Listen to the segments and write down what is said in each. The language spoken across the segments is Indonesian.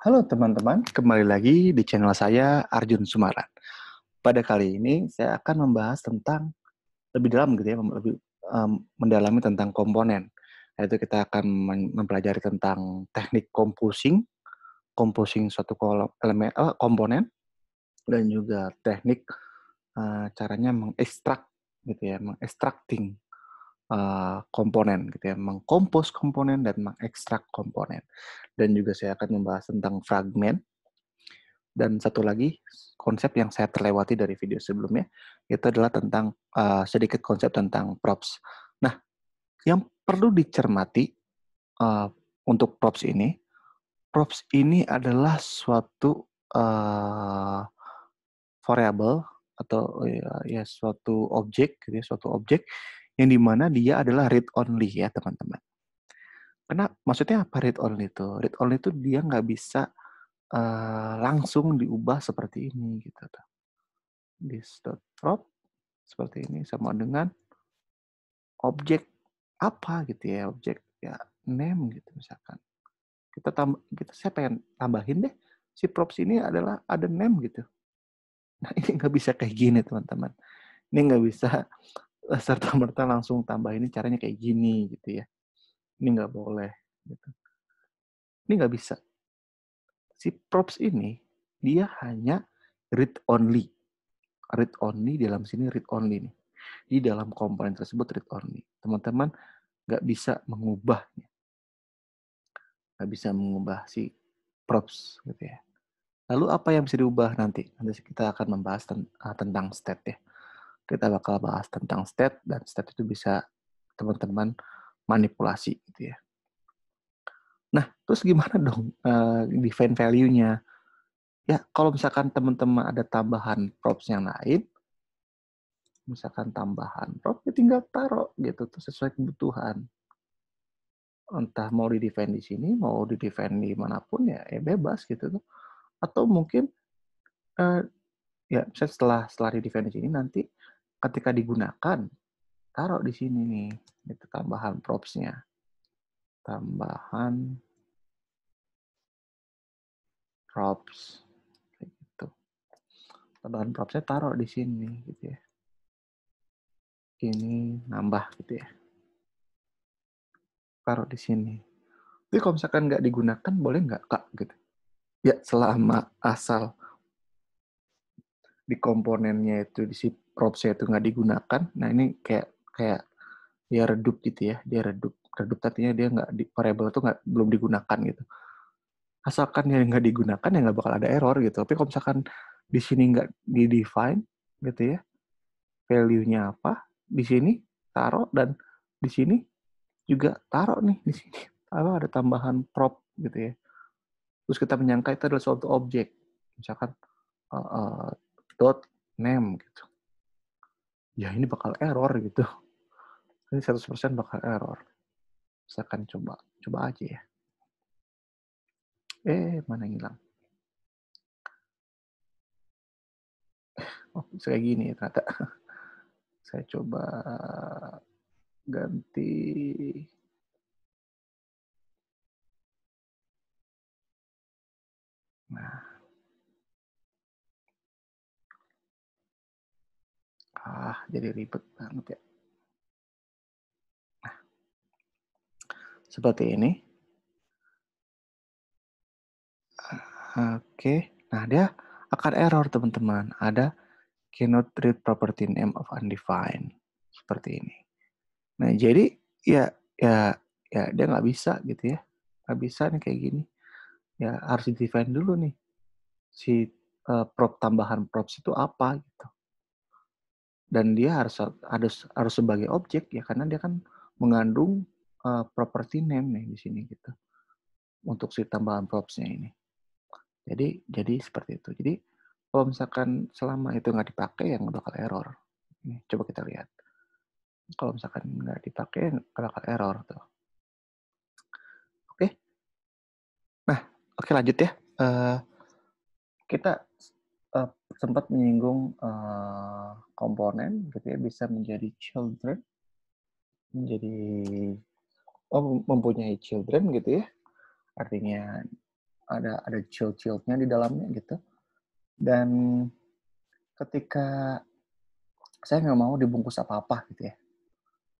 Halo teman-teman, kembali lagi di channel saya Arjun Sumaran. Pada kali ini saya akan membahas tentang lebih dalam gitu ya, lebih mendalami tentang komponen. Yaitu kita akan mempelajari tentang teknik composing suatu komponen, dan juga teknik caranya mengekstrak gitu ya, mengekstrakting komponen gitu ya, mengkompos komponen dan mengekstrak komponen. Dan juga saya akan membahas tentang fragmen. Dan satu lagi konsep yang saya terlewati dari video sebelumnya itu adalah tentang sedikit konsep tentang props. Nah, yang perlu dicermati untuk props ini adalah suatu variable atau ya suatu objek, gitu ya, suatu objek yang dimana dia adalah read only ya teman-teman. Karena maksudnya apa read only itu? Read only itu dia nggak bisa langsung diubah seperti ini gitu. This.prop seperti ini sama dengan objek apa gitu ya, objek ya name gitu misalkan. Saya pengen tambahin deh si props ini adalah ada name gitu. Nah, ini nggak bisa kayak gini teman-teman. Ini nggak bisa serta-merta langsung tambah ini caranya kayak gini gitu ya. Ini nggak boleh gitu. Ini nggak bisa. Si props ini dia hanya read only. Read only dalam sini read only nih. Di dalam komponen tersebut read only. Teman-teman nggak bisa mengubahnya, nggak bisa mengubah si props gitu ya. Lalu apa yang bisa diubah nanti? Nanti kita akan membahas tentang state ya. Kita bakal bahas tentang state, dan state itu bisa teman-teman manipulasi gitu ya. Nah, terus gimana dong define value-nya? Ya, kalau misalkan teman-teman ada tambahan props yang lain, misalkan tambahan prop, ya tinggal taruh gitu tuh sesuai kebutuhan. Entah mau di-define di sini, mau di-define di manapun ya bebas gitu tuh. Atau mungkin ya misalnya setelah di-define di sini, nanti ketika digunakan taruh di sini nih, itu tambahan props-nya. Tambahan props kayak gitu. Tambahan props-nya taruh di sini gitu ya. Ini nambah gitu ya. Taruh di sini. Tapi kalau misalkan nggak digunakan, boleh nggak, Kak? Gitu. Ya, selama asal di komponennya itu, di si props-nya itu nggak digunakan, nah ini kayak kayak dia redup gitu ya, dia redup. Redup artinya dia nggak di variable itu belum digunakan gitu. Asalkan dia nggak digunakan ya nggak bakal ada error gitu. Tapi kalau misalkan di sini nggak di-define gitu ya, value-nya apa, di sini taruh, dan di sini juga taruh nih, di sini ada tambahan prop gitu ya. Terus kita menyangka itu adalah suatu objek, misalkan uh, uh, dot name gitu. Ya ini bakal error gitu. Ini 100% bakal error. Misalkan coba aja ya. Mana yang hilang? Oh, bisa kayak gini ternyata. Saya coba ganti. Nah, jadi ribet banget ya. Seperti ini. Oke. Nah, dia akan error, teman-teman. Ada cannot read property name of undefined. Seperti ini. Nah, jadi ya dia nggak bisa gitu ya. Nggak bisa nih kayak gini. Ya harus di-define dulu nih. Si prop tambahan props itu apa gitu. Dan dia harus sebagai objek ya, karena dia kan mengandung property name nih di sini gitu. Untuk si tambahan props-nya ini. Jadi seperti itu. Jadi kalau misalkan selama itu nggak dipakai ya nggak bakal error. Ini, coba kita lihat. Kalau misalkan nggak dipakai nggak bakal error tuh. Oke. Nah, oke lanjut ya. Kita sempat menyinggung komponen gitu ya, bisa menjadi children, mempunyai children gitu ya. Artinya ada child-childnya di dalamnya gitu. Dan ketika saya nggak mau dibungkus apa-apa gitu ya,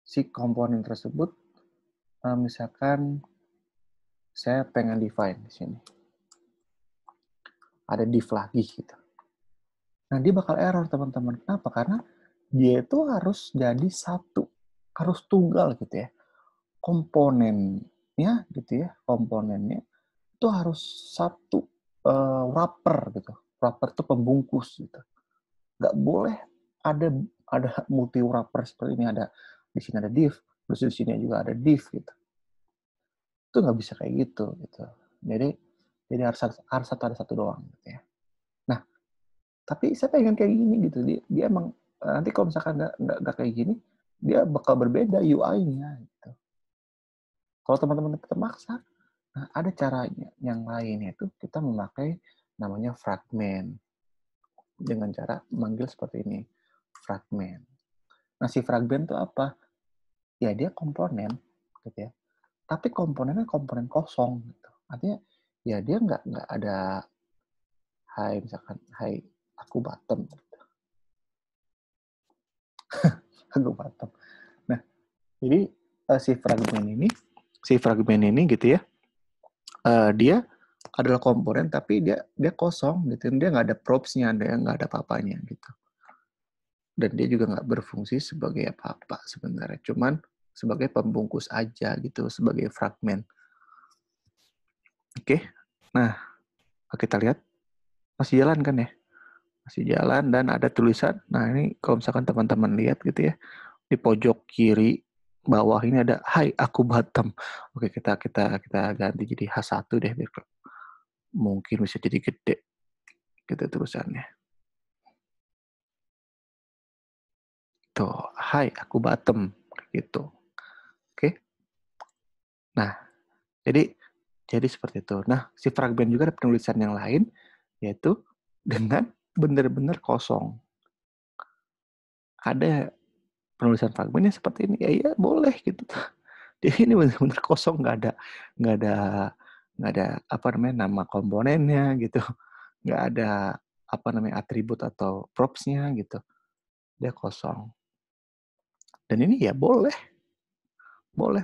si komponen tersebut, misalkan saya pengen define di sini, ada div lagi gitu. Nah, dia bakal error teman-teman. Kenapa? Karena dia itu harus jadi satu, harus tunggal gitu ya. Komponennya gitu ya, komponennya itu harus satu wrapper gitu. Wrapper itu pembungkus gitu. Nggak boleh ada multi wrapper seperti ini, ada di sini ada div, terus di sini juga ada div gitu. Itu nggak bisa kayak gitu gitu. Jadi harus ada satu doang gitu ya. Nah, tapi saya pengen kayak gini gitu. Dia emang nanti kalau misalkan nggak kayak gini, dia bakal berbeda UI-nya gitu. Kalau teman-teman tetap maksa, nah ada caranya. Yang lain itu kita memakai namanya fragment dengan cara manggil seperti ini, fragment. Nah, si fragment itu apa? Ya dia komponen gitu ya. Tapi komponennya komponen kosong gitu. Artinya ya dia nggak ada misalkan aku bottom gitu. Aku bottom. Nah, jadi si fragmen ini gitu ya, dia adalah komponen tapi dia kosong gitu, dia nggak ada props-nya, nggak ada apa-apanya gitu, dan dia juga nggak berfungsi sebagai apa-apa sebenarnya, cuman sebagai pembungkus aja gitu, sebagai fragmen. Oke, nah kita lihat masih jalan kan ya, masih jalan dan ada tulisan. Nah ini kalau misalkan teman-teman lihat gitu ya, di pojok kiri bawah ini ada "Hai, aku Batam". Oke, kita ganti jadi H1 deh biar mungkin bisa jadi gede gitu tulisannya. Tuh, "Hai, aku Batam", gitu. Oke. Nah, jadi seperti itu. Nah, si fragmen juga ada penulisan yang lain, yaitu dengan benar-benar kosong. Ada penulisan fragmennya seperti ini, ya boleh gitu. Jadi ini benar-benar kosong, nggak ada apa namanya nama komponennya gitu, nggak ada apa namanya atribut atau props-nya gitu, dia kosong. Dan ini ya boleh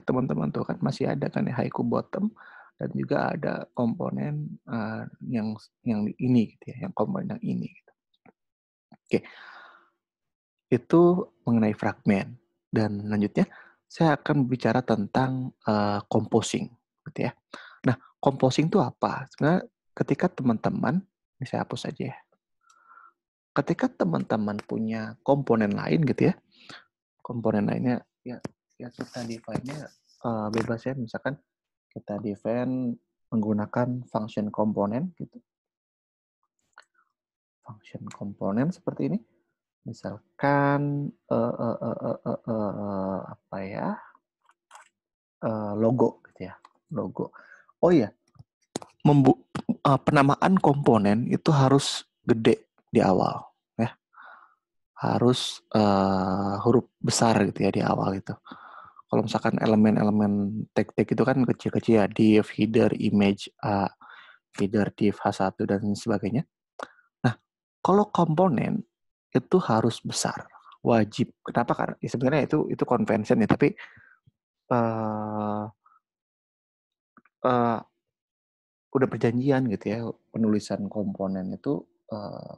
teman-teman tuh kan masih ada kan ya haiku bottom, dan juga ada komponen yang ini gitu ya, yang komponen yang ini. Gitu. Oke, itu mengenai fragmen. Dan lanjutnya saya akan bicara tentang composing, gitu ya. Nah, composing itu apa? Sebenarnya ketika teman-teman, ini saya hapus aja ya. Ketika teman-teman punya komponen lain gitu ya, komponen lainnya ya kita define-nya bebas ya, misalkan kita define menggunakan function komponen gitu. Function komponen seperti ini. Misalkan apa ya? Logo gitu ya. Logo. Oh iya, penamaan komponen itu harus gede di awal ya. Harus huruf besar gitu ya di awal itu. Kalau misalkan elemen-elemen tag-tag itu kan kecil-kecil ya, div, header, image, header, div, H1 dan sebagainya. Nah, kalau komponen itu harus besar, wajib. Kenapa? Karena ya sebenarnya itu convention ya, tapi uh, uh, udah perjanjian gitu ya, penulisan komponen itu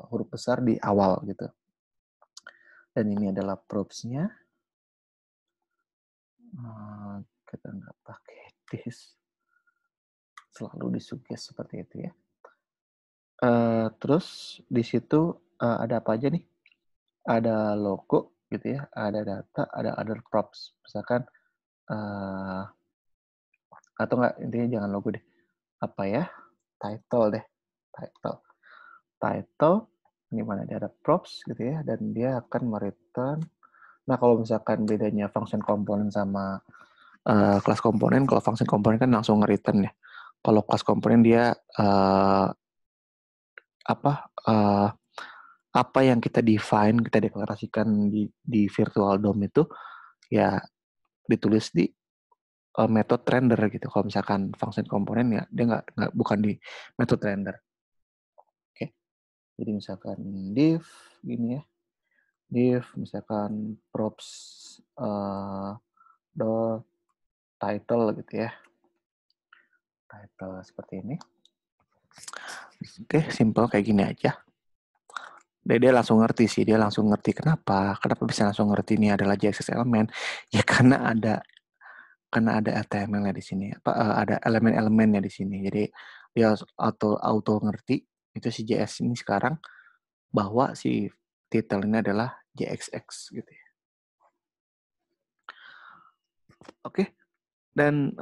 huruf besar di awal gitu. Dan ini adalah props-nya. Kita nggak pakai this, selalu disuggest seperti itu ya. Terus di situ ada apa aja nih? Ada logo gitu ya, ada data, ada other props. Misalkan atau enggak, intinya jangan logo deh. Apa ya? Title deh. Title ini mana dia ada props gitu ya, dan dia akan mereturn. Nah, kalau misalkan bedanya function komponen sama kelas komponen, kalau function komponen kan langsung nge-return ya. Kalau kelas komponen dia apa yang kita define, kita deklarasikan di virtual DOM itu ya ditulis di method render gitu. Kalau misalkan function komponen ya dia nggak bukan di method render. Oke. Jadi misalkan div gini ya. Div misalkan props dot title gitu ya. Title seperti ini. Oke, simple kayak gini aja. Dia langsung ngerti sih, dia langsung ngerti kenapa bisa langsung ngerti ini adalah JSX element. Ya karena ada HTML-nya di sini, ada elemen-elemennya di sini. Jadi dia auto ngerti itu si JS ini sekarang bahwa si title ini adalah JXX gitu ya. Oke. Dan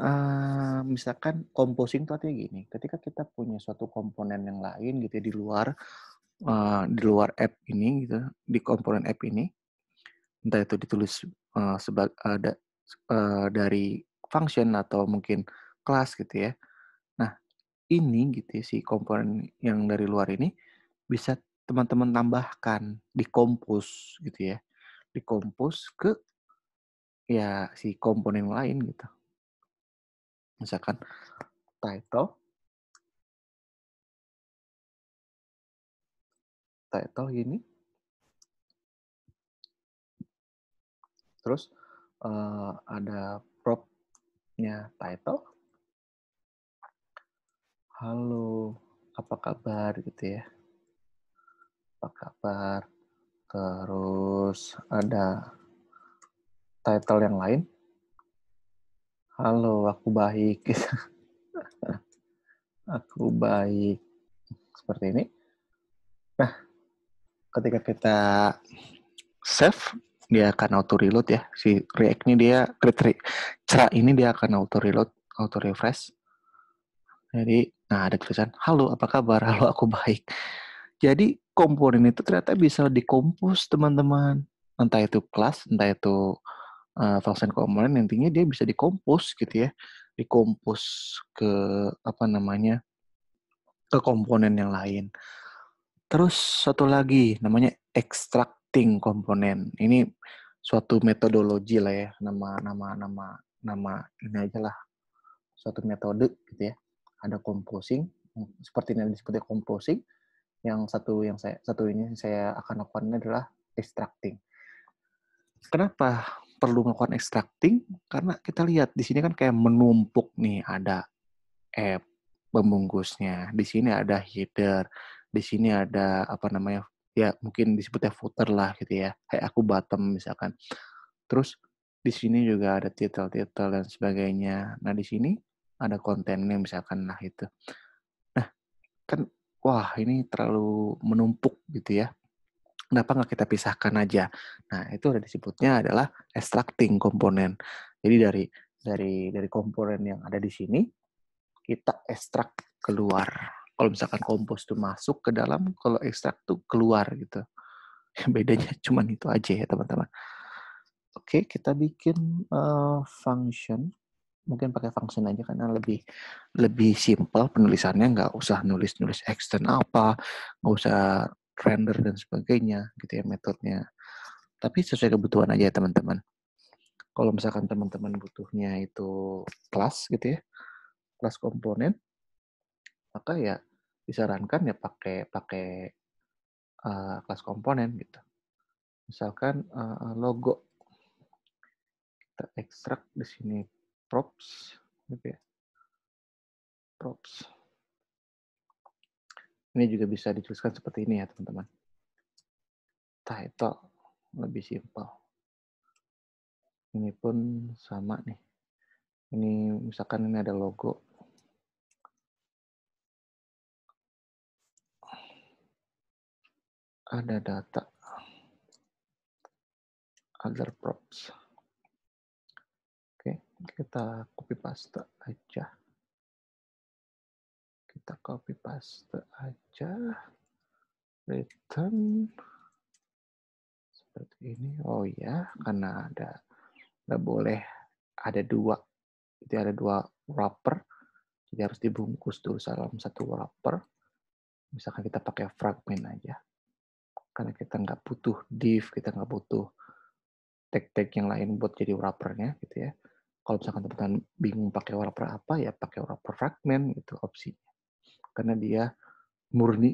misalkan composing itu artinya gini, ketika kita punya suatu komponen yang lain gitu ya di luar app ini gitu, di komponen app ini, entah itu ditulis dari function atau mungkin kelas gitu ya. Nah, ini gitu ya, si komponen yang dari luar ini bisa teman-teman tambahkan, dikompos gitu ya. Dikompos ke ya si komponen lain gitu. Misalkan title gini. Terus ada prop-nya title. Halo, apa kabar gitu ya. Apa kabar? Terus ada title yang lain. Halo, aku baik. Aku baik. Seperti ini. Nah, ketika kita save, dia akan auto reload ya. Si React ini dia cara ini dia akan auto reload, auto refresh. Jadi, nah ada tulisan, halo apa kabar? Halo aku baik. Jadi komponen itu ternyata bisa dikompos teman-teman. Entah itu kelas, entah itu function komponen, intinya dia bisa dikompos gitu ya. Dikompos ke apa namanya, ke komponen yang lain. Terus satu lagi namanya extracting komponen. Ini suatu metodologi lah ya, nama ini aja lah. Suatu metode gitu ya. Ada composing, seperti yang disebutnya composing. Yang satu ini saya akan lakukan ini adalah extracting. Kenapa perlu melakukan extracting? Karena kita lihat di sini kan kayak menumpuk nih, ada app pembungkusnya, di sini ada header, di sini ada apa namanya, ya mungkin disebutnya footer lah gitu ya, kayak aku bottom misalkan. Terus di sini juga ada title dan sebagainya. Nah di sini ada kontennya misalkan lah itu. Nah kan wah ini terlalu menumpuk gitu ya. Kenapa nggak kita pisahkan aja? Nah, itu udah disebutnya adalah extracting komponen. Jadi dari komponen yang ada di sini, kita ekstrak keluar. Kalau misalkan kompos itu masuk ke dalam, kalau ekstrak tuh keluar gitu. Bedanya cuma itu aja ya teman-teman. Oke, kita bikin function. Mungkin pakai function aja karena lebih simple penulisannya, nggak usah nulis extend apa, nggak usah render dan sebagainya gitu ya metodenya. Tapi sesuai kebutuhan aja ya teman-teman. Kalau misalkan teman-teman butuhnya itu kelas gitu ya, kelas komponen, maka ya disarankan ya pakai pakai kelas komponen gitu. Misalkan logo, kita ekstrak di sini props gitu ya. Props. Ini juga bisa dituliskan seperti ini ya teman-teman. Title lebih simpel. Ini pun sama nih. Ini misalkan ini ada logo. Ada data. Other props. Oke, kita copy paste aja. Kita copy paste aja. Return. Seperti ini. Oh ya, karena nggak boleh ada dua. Jadi ada dua wrapper. Jadi harus dibungkus dulu dalam satu wrapper. Misalkan kita pakai fragment aja. Karena kita nggak butuh div, kita nggak butuh tag-tag yang lain buat jadi wrappernya gitu ya. Kalau misalkan teman-teman bingung pakai wrapper apa, ya pakai wrapper fragment gitu opsinya. Karena dia murni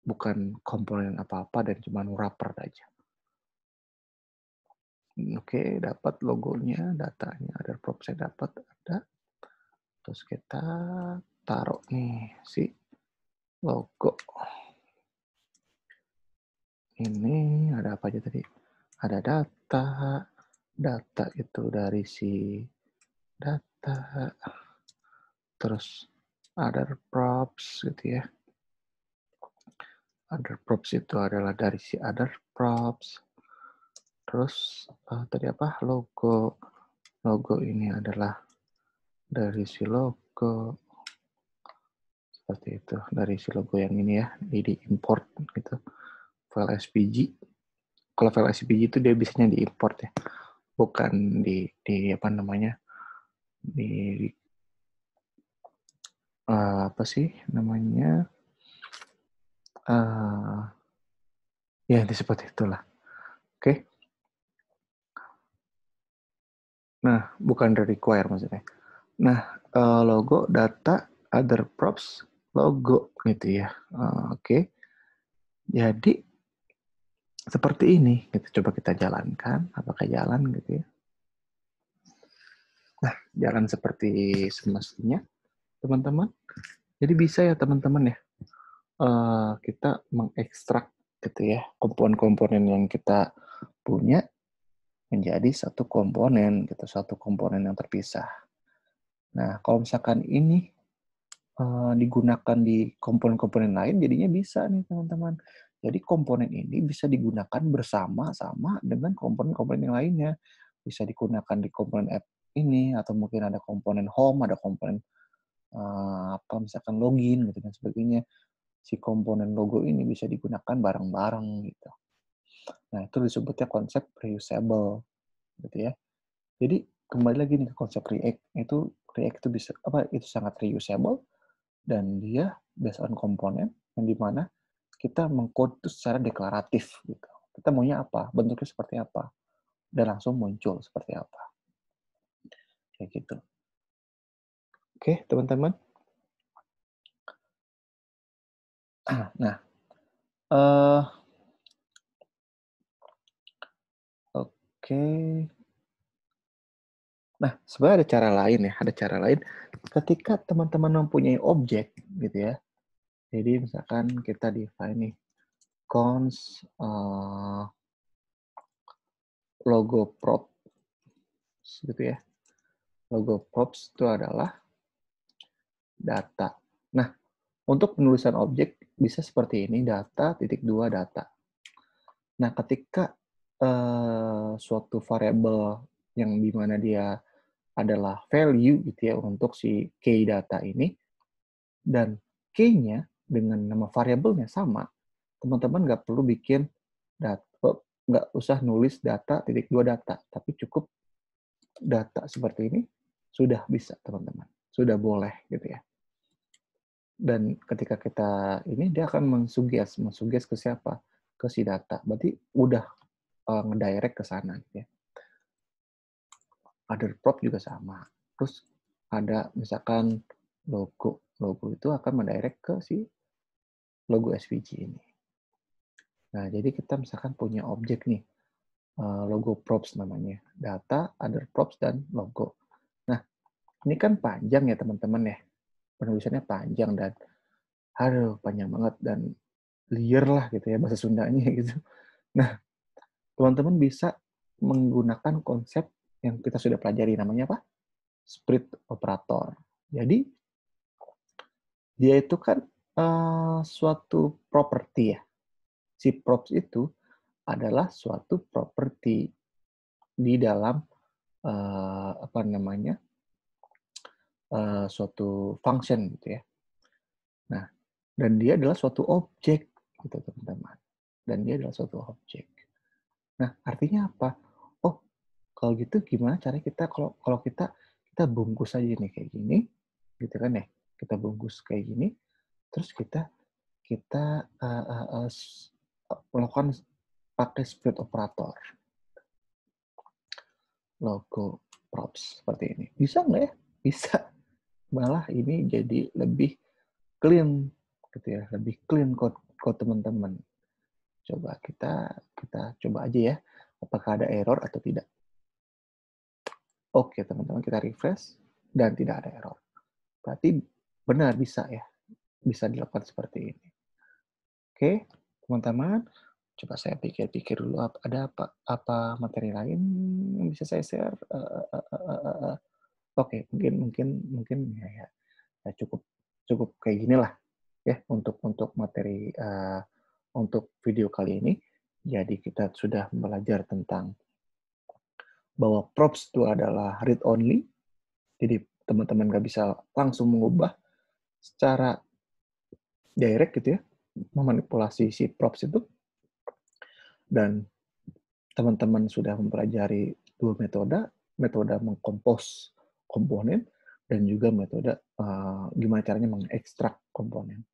bukan komponen apa-apa dan cuma wrapper aja. Oke, dapat logonya, datanya, ada prop saya dapat, ada. Terus kita taruh nih si logo. Ini ada apa aja tadi? Ada data, data itu dari si data, terus other props gitu ya. Other props itu adalah dari si other props. Terus tadi apa? Logo. Logo ini adalah dari si logo. Seperti itu. Dari si logo yang ini ya. Di import gitu. File SVG. Kalau file SVG itu dia biasanya diimport ya. Bukan di apa namanya? Di apa sih namanya? Ya, seperti itulah. Oke. Nah, bukan require maksudnya. Nah, logo, data, other props, logo gitu ya. Oke. Jadi seperti ini. Kita coba kita jalankan. Apakah jalan gitu ya? Nah, jalan seperti semestinya, teman-teman. Jadi bisa ya teman-teman ya. Kita mengekstrak gitu ya komponen-komponen yang kita punya menjadi satu komponen gitu, satu komponen yang terpisah. Nah, kalau misalkan ini digunakan di komponen-komponen lain, jadinya bisa nih teman-teman. Jadi komponen ini bisa digunakan bersama-sama dengan komponen-komponen yang lainnya. Bisa digunakan di komponen app ini, atau mungkin ada komponen home, ada komponen apa misalkan login gitu dan sebagainya. Si komponen logo ini bisa digunakan bareng-bareng gitu. Nah, itu disebutnya konsep reusable gitu ya. Jadi kembali lagi nih ke konsep React. React itu bisa itu sangat reusable dan dia based on komponen yang dimana kita mengcode itu secara deklaratif gitu. Kita maunya apa, bentuknya seperti apa, dan langsung muncul seperti apa. Kayak gitu. Oke, teman-teman. Nah, oke. Nah, sebenarnya ada cara lain ya, ada cara lain. Ketika teman-teman mempunyai objek gitu ya. Jadi misalkan kita define nih cons logo prop gitu ya. Logo props itu adalah data. Nah, untuk penulisan objek bisa seperti ini, data titik dua data. Nah, ketika suatu variabel yang dimana dia adalah value gitu ya untuk si key data ini, dan key-nya dengan nama variabelnya sama, teman-teman nggak perlu bikin data, nggak usah nulis data titik dua data, tapi cukup data seperti ini sudah bisa teman-teman, sudah boleh gitu ya. Dan ketika kita ini dia akan mensuges ke siapa? Ke si data. Berarti udah ngedirect ke sana gitu ya. Other prop juga sama. Terus ada misalkan logo. Logo itu akan mendirect ke si logo SVG ini. Nah, jadi kita misalkan punya objek nih, logo props namanya. Data, other props, dan logo. Nah, ini kan panjang ya teman-teman ya. Penulisannya panjang dan panjang banget dan liar lah gitu ya bahasa Sundanya gitu. Nah, teman-teman bisa menggunakan konsep yang kita sudah pelajari namanya apa? Split operator. Jadi dia itu kan suatu properti ya. Si props itu adalah suatu properti di dalam apa namanya suatu function gitu ya. Nah, dan dia adalah suatu objek gitu teman-teman. Dan dia adalah suatu objek. Nah, artinya apa? Oh, kalau gitu gimana caranya kita kalau kita bungkus aja nih kayak gini, gitu kan ya? Kita bungkus kayak gini, terus kita kita melakukan pakai split operator. Logo. props seperti ini. Bisa nggak ya? Bisa. Malah ini jadi lebih clean gitu ya, lebih clean code teman-teman. Coba kita coba aja ya, apakah ada error atau tidak. Oke, teman-teman, kita refresh dan tidak ada error. Berarti benar bisa ya, bisa dilakukan seperti ini. Oke, teman-teman, coba saya pikir-pikir dulu ada apa materi lain yang bisa saya share. Oke, mungkin ya cukup kayak gini lah ya untuk materi untuk video kali ini. Jadi kita sudah belajar tentang bahwa props itu adalah read only. Jadi teman-teman nggak bisa langsung mengubah secara direct gitu ya, memanipulasi si props itu. Dan teman-teman sudah mempelajari dua metode mengkompos komponen dan juga metode gimana caranya mengekstrak komponen.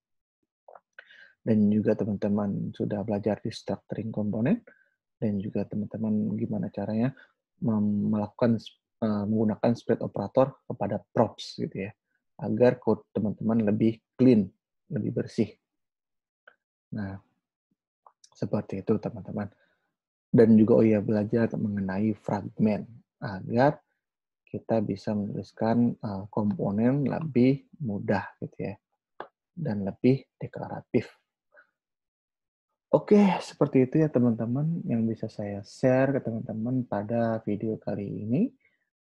Dan juga teman-teman sudah belajar di structuring komponen dan juga teman-teman gimana caranya melakukan menggunakan spread operator kepada props gitu ya, agar code teman-teman lebih clean, lebih bersih. Nah, seperti itu teman-teman. Dan juga belajar mengenai fragment agar kita bisa menuliskan komponen lebih mudah gitu ya dan lebih deklaratif. Oke, seperti itu ya teman-teman yang bisa saya share ke teman-teman pada video kali ini.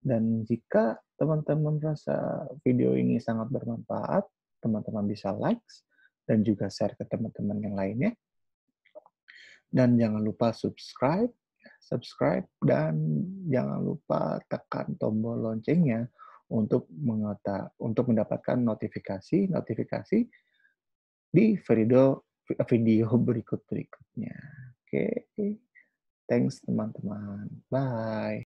Dan jika teman-teman merasa video ini sangat bermanfaat, teman-teman bisa like dan juga share ke teman-teman yang lainnya. Dan jangan lupa subscribe, dan jangan lupa tekan tombol loncengnya untuk mendapatkan notifikasi di video berikutnya. Oke, thanks teman-teman. Bye.